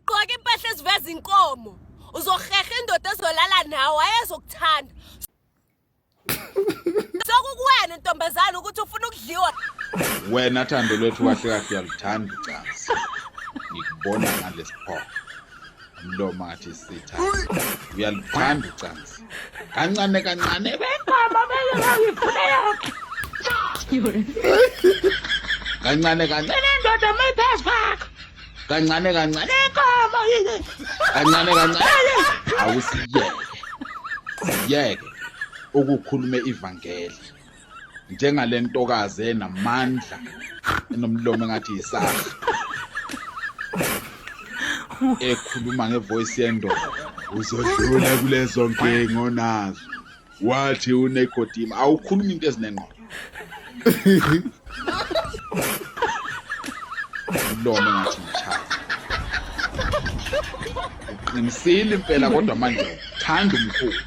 Gqoka impahla eziveza inkomo. Uzoheha indoda ezolala nawe ayezokuthanda. Sokukuwena ntombazana ukuthi ufuna ukudliwa. Wena Thando lwethu kahle kahle uyalithanda ucansi. Ngikubona ngalesipho. Umlomo ngathi sitha. Uyalithanda ucansi. Kancane kancane benkomo beyifuneka. Kancane kancane indoda mayithasifaka. Kancane kancane inkomo yini. Kancane kancane. Awusiyeke. Yeke ukukhuluma ivangeli. Njengale ntokazi enamandla enomlomo ngathi isahla. Ekhuluma ngevoice yendoda. Uzodlula kulezo nkinga onazo. Wathi uNicodemus awukhuluma into ezinengqondo. Umlomo ngathi mthatha. Uqinisile impela kodwa manje thanda umkhulu.